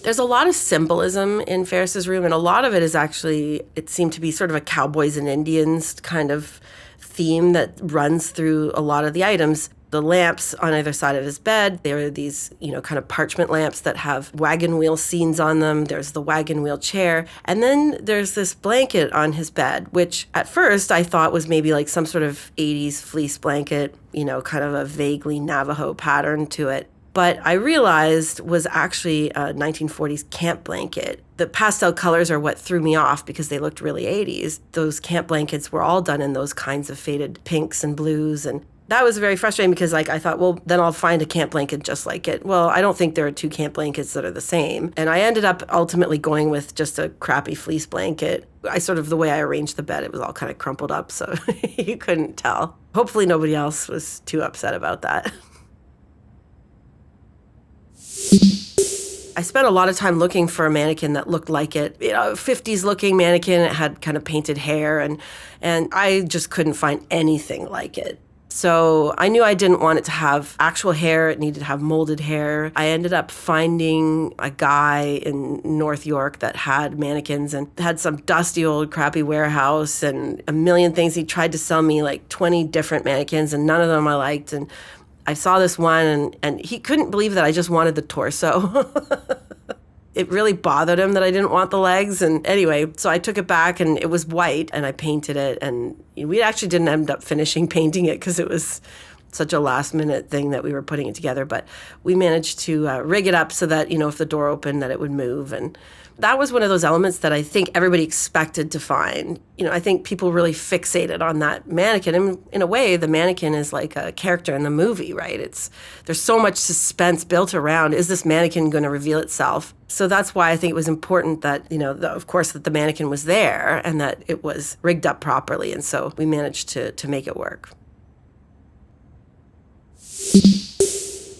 There's a lot of symbolism in Ferris's room, and a lot of it is actually, it seemed to be sort of a cowboys and Indians kind of theme that runs through a lot of the items. The lamps on either side of his bed, there are these, kind of parchment lamps that have wagon wheel scenes on them. There's the wagon wheel chair. And then there's this blanket on his bed, which at first I thought was maybe like some sort of 80s fleece blanket, kind of a vaguely Navajo pattern to it. But I realized was actually a 1940s camp blanket. The pastel colors are what threw me off because they looked really 80s. Those camp blankets were all done in those kinds of faded pinks and blues. And that was very frustrating because I thought, well, then I'll find a camp blanket just like it. Well, I don't think there are two camp blankets that are the same. And I ended up ultimately going with just a crappy fleece blanket. The way I arranged the bed, it was all kind of crumpled up, so you couldn't tell. Hopefully nobody else was too upset about that. I spent a lot of time looking for a mannequin that looked like it, 50s looking mannequin. It had kind of painted hair, and I just couldn't find anything like it. So I knew I didn't want it to have actual hair. It needed to have molded hair. I ended up finding a guy in North York that had mannequins and had some dusty old crappy warehouse and a million things. He tried to sell me like 20 different mannequins, and none of them I liked. And I saw this one, and he couldn't believe that I just wanted the torso. It really bothered him that I didn't want the legs. And anyway, so I took it back, and it was white, and I painted it. And we actually didn't end up finishing painting it because it was such a last-minute thing that we were putting it together. But we managed to rig it up so that, if the door opened, that it would move. And that was one of those elements that I think everybody expected to find. I think people really fixated on that mannequin. And in a way, the mannequin is like a character in the movie, right? There's so much suspense built around, is this mannequin going to reveal itself? So that's why I think it was important that, of course, that the mannequin was there and that it was rigged up properly. And so we managed to make it work.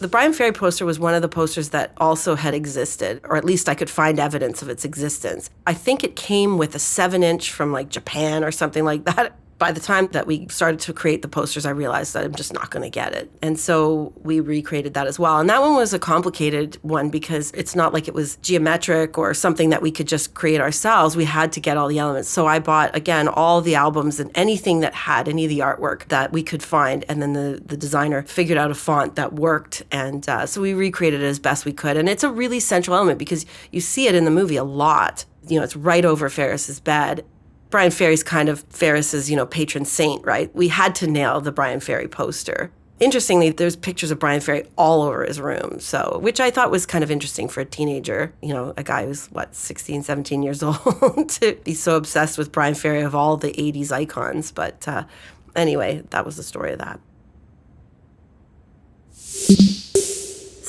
The Bryan Ferry poster was one of the posters that also had existed, or at least I could find evidence of its existence. I think it came with a 7-inch from like Japan or something like that. By the time that we started to create the posters, I realized that I'm just not going to get it. And so we recreated that as well. And that one was a complicated one because it's not like it was geometric or something that we could just create ourselves. We had to get all the elements. So I bought, again, all the albums and anything that had any of the artwork that we could find. And then the designer figured out a font that worked. And so we recreated it as best we could. And it's a really central element because you see it in the movie a lot. It's right over Ferris's bed. Bryan Ferry's kind of Ferris's, patron saint, right? We had to nail the Bryan Ferry poster. Interestingly, there's pictures of Bryan Ferry all over his room, which I thought was kind of interesting for a teenager, a guy who's, 16, 17 years old, to be so obsessed with Bryan Ferry of all the 80s icons. But anyway, that was the story of that.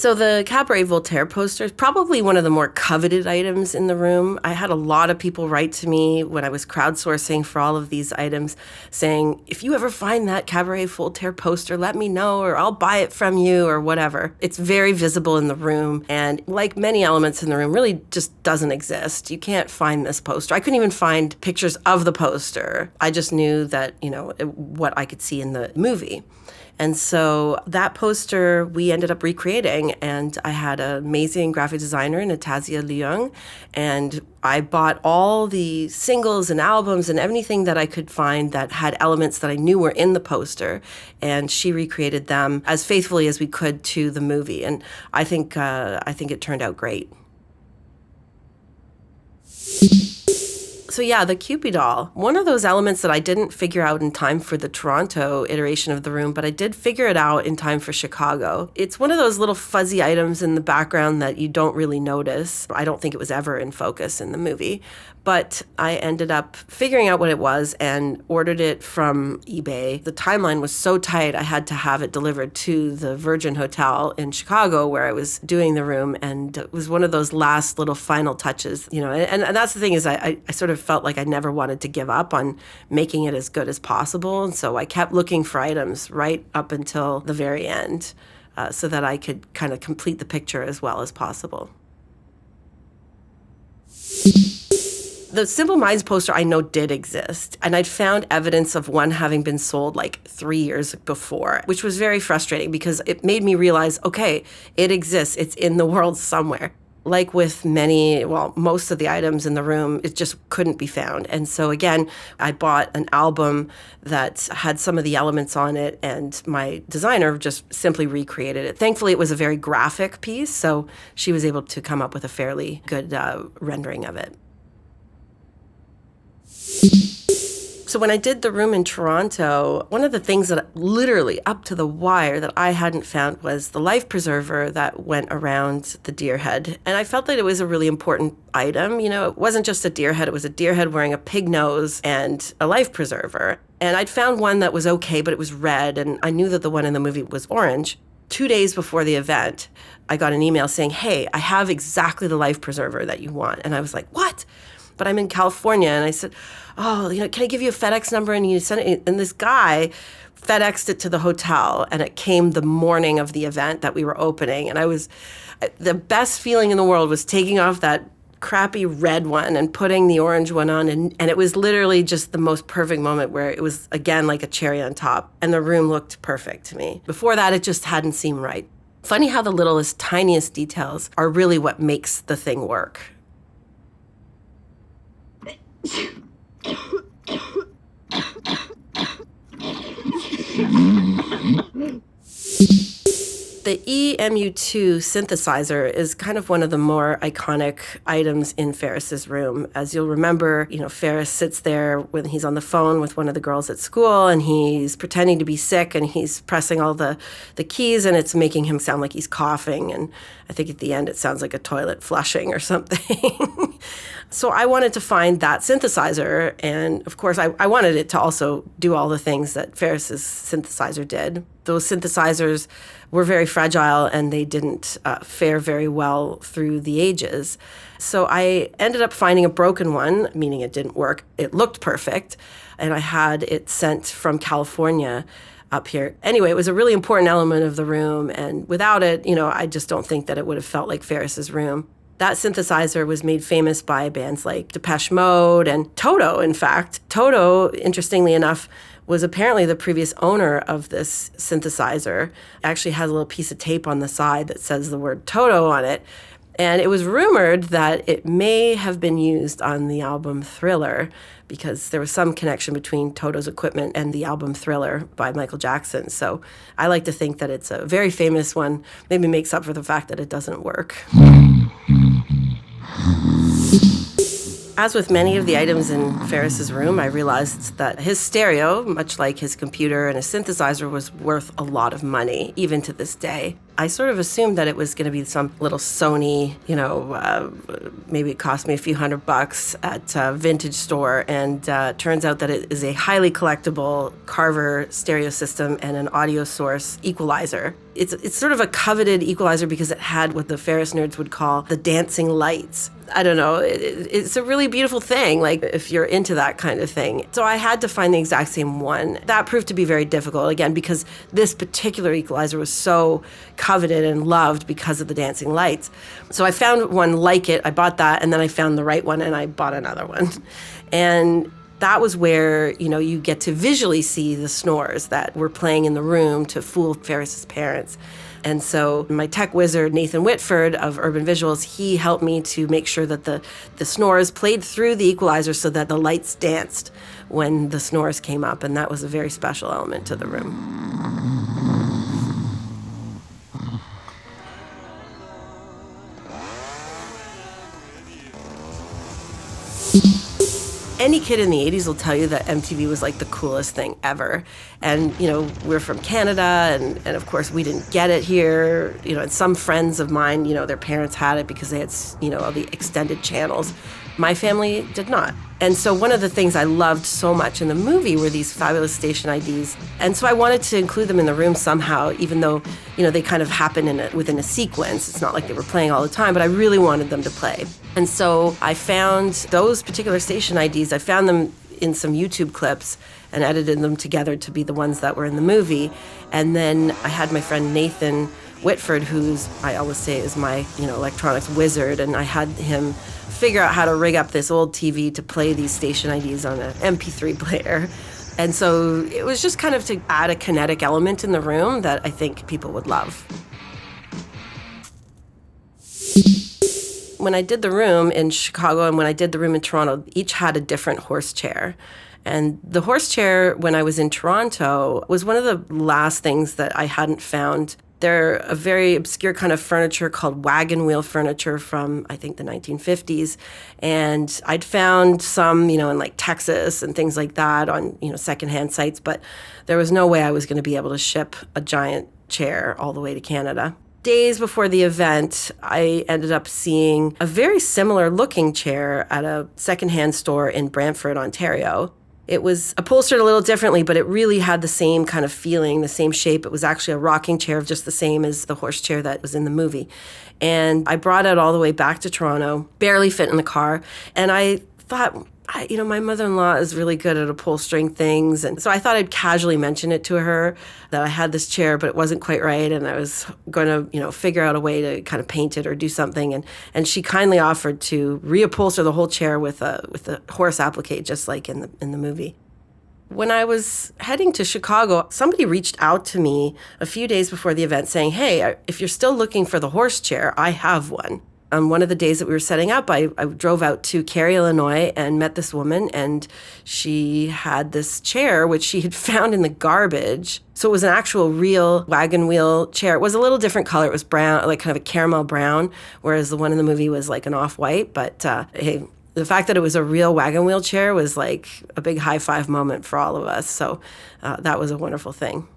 So the Cabaret Voltaire poster is probably one of the more coveted items in the room. I had a lot of people write to me when I was crowdsourcing for all of these items saying, if you ever find that Cabaret Voltaire poster, let me know, or I'll buy it from you, or whatever. It's very visible in the room, and like many elements in the room, really just doesn't exist. You can't find this poster. I couldn't even find pictures of the poster. I just knew that, what I could see in the movie. And so that poster we ended up recreating, and I had an amazing graphic designer, Natasha Leung, and I bought all the singles and albums and everything that I could find that had elements that I knew were in the poster, and she recreated them as faithfully as we could to the movie. And I think it turned out great. So yeah, the Kewpie Doll, one of those elements that I didn't figure out in time for the Toronto iteration of the room, but I did figure it out in time for Chicago. It's one of those little fuzzy items in the background that you don't really notice. I don't think it was ever in focus in the movie, but I ended up figuring out what it was and ordered it from eBay. The timeline was so tight, I had to have it delivered to the Virgin Hotel in Chicago where I was doing the room, and it was one of those last little final touches, and that's the thing is I sort of felt like I never wanted to give up on making it as good as possible. And so I kept looking for items right up until the very end so that I could kind of complete the picture as well as possible. The Simple Minds poster I know did exist, and I'd found evidence of one having been sold like 3 years before, which was very frustrating because it made me realize, okay, it exists. It's in the world somewhere. Like with most of the items in the room, it just couldn't be found. And so again, I bought an album that had some of the elements on it, and my designer just simply recreated it. Thankfully, it was a very graphic piece, so she was able to come up with a fairly good rendering of it. So when I did the room in Toronto, one of the things that literally up to the wire that I hadn't found was the life preserver that went around the deer head. And I felt that it was a really important item. It wasn't just a deer head, it was a deer head wearing a pig nose and a life preserver. And I'd found one that was okay, but it was red, and I knew that the one in the movie was orange. 2 days before the event, I got an email saying, hey, I have exactly the life preserver that you want. And I was like, what? But I'm in California. And I said, can I give you a FedEx number? And you sent it. And this guy FedExed it to the hotel, and it came the morning of the event that we were opening. And the best feeling in the world was taking off that crappy red one and putting the orange one on. And it was literally just the most perfect moment where it was, again, like a cherry on top. And the room looked perfect to me. Before that, it just hadn't seemed right. Funny how the littlest, tiniest details are really what makes the thing work. The EMU2 synthesizer is kind of one of the more iconic items in Ferris's room. As you'll remember, Ferris sits there when he's on the phone with one of the girls at school, and he's pretending to be sick, and he's pressing all the keys, and it's making him sound like he's coughing. And I think at the end it sounds like a toilet flushing or something. So I wanted to find that synthesizer, and of course I wanted it to also do all the things that Ferris's synthesizer did. Those synthesizers were very fragile, and they didn't fare very well through the ages. So I ended up finding a broken one, meaning it didn't work. It looked perfect, and I had it sent from California up here. Anyway, it was a really important element of the room, and without it, I just don't think that it would have felt like Ferris's room. That synthesizer was made famous by bands like Depeche Mode and Toto, in fact. Toto, interestingly enough, was apparently the previous owner of this synthesizer. It actually has a little piece of tape on the side that says the word Toto on it. And it was rumored that it may have been used on the album Thriller, because there was some connection between Toto's equipment and the album Thriller by Michael Jackson. So I like to think that it's a very famous one, maybe makes up for the fact that it doesn't work. As with many of the items in Ferris's room, I realized that his stereo, much like his computer and his synthesizer, was worth a lot of money, even to this day. I sort of assumed that it was going to be some little Sony, maybe it cost me a few $100 at a vintage store, and turns out that it is a highly collectible Carver Stereo system and an audio source equalizer. It's sort of a coveted equalizer because it had what the Ferris nerds would call the dancing lights. I don't know, it's a really beautiful thing, like if you're into that kind of thing. So I had to find the exact same one. That proved to be very difficult, again, because this particular equalizer was so coveted and loved because of the dancing lights. So I found one like it, I bought that, and then I found the right one and I bought another one. And that was where, you get to visually see the snores that were playing in the room to fool Ferris's parents. And so my tech wizard, Nathan Whitford of Urban Visuals, he helped me to make sure that the snores played through the equalizer so that the lights danced when the snores came up. And that was a very special element to the room. Any kid in the 80s will tell you that MTV was like the coolest thing ever. And, we're from Canada, and of course we didn't get it here. And some friends of mine, their parents had it because they had, all the extended channels. My family did not. And so one of the things I loved so much in the movie were these fabulous station IDs. And so I wanted to include them in the room somehow, even though, they kind of happen within a sequence. It's not like they were playing all the time, but I really wanted them to play. And so I found those particular station IDs, I found them in some YouTube clips and edited them together to be the ones that were in the movie. And then I had my friend Nathan Whitford, who's, I always say, is my, electronics wizard, and I had him figure out how to rig up this old TV to play these station IDs on an MP3 player. And so it was just kind of to add a kinetic element in the room that I think people would love. When I did the room in Chicago and when I did the room in Toronto, each had a different horse chair. And the horse chair, when I was in Toronto, was one of the last things that I hadn't found. They're a very obscure kind of furniture called wagon wheel furniture from, I think, the 1950s. And I'd found some, in like Texas and things like that on, secondhand sites, but there was no way I was going to be able to ship a giant chair all the way to Canada. Days before the event, I ended up seeing a very similar looking chair at a secondhand store in Brantford, Ontario. It was upholstered a little differently, but it really had the same kind of feeling, the same shape. It was actually a rocking chair, just the same as the horse chair that was in the movie. And I brought it all the way back to Toronto, barely fit in the car. And I thought, my mother-in-law is really good at upholstering things. And so I thought I'd casually mention it to her that I had this chair, but it wasn't quite right. And I was going to, figure out a way to kind of paint it or do something. And she kindly offered to reupholster the whole chair with a horse applique, just like in the movie. When I was heading to Chicago, somebody reached out to me a few days before the event saying, hey, if you're still looking for the horse chair, I have one. On one of the days that we were setting up, I drove out to Cary, Illinois, and met this woman, and she had this chair, which she had found in the garbage. So it was an actual real wagon wheel chair. It was a little different color. It was brown, like kind of a caramel brown, whereas the one in the movie was like an off-white. But hey, the fact that it was a real wagon wheel chair was like a big high-five moment for all of us. So that was a wonderful thing.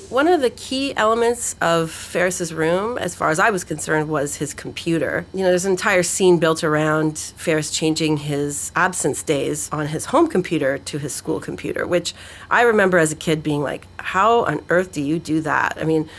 One of the key elements of Ferris's room, as far as I was concerned, was his computer. There's an entire scene built around Ferris changing his absence days on his home computer to his school computer, which I remember as a kid being like, how on earth do you do that? I mean,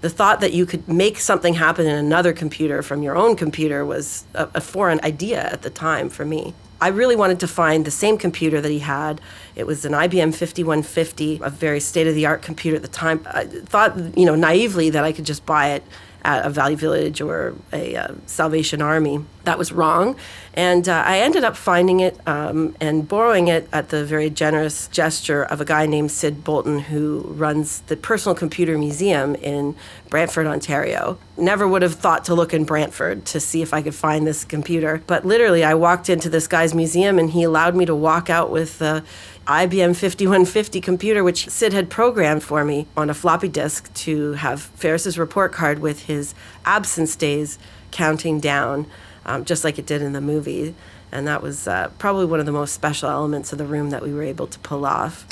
the thought that you could make something happen in another computer from your own computer was a foreign idea at the time for me. I really wanted to find the same computer that he had. It was an IBM 5150, a very state-of-the-art computer at the time. I thought, naively that I could just buy it at a Value Village or a Salvation Army. That was wrong. And I ended up finding it and borrowing it at the very generous gesture of a guy named Sid Bolton, who runs the Personal Computer Museum in Brantford, Ontario. Never would have thought to look in Brantford to see if I could find this computer. But literally, I walked into this guy's museum and he allowed me to walk out with the IBM 5150 computer, which Sid had programmed for me on a floppy disk to have Ferris's report card with his absence days counting down, just like it did in the movie. And that was probably one of the most special elements of the room that we were able to pull off.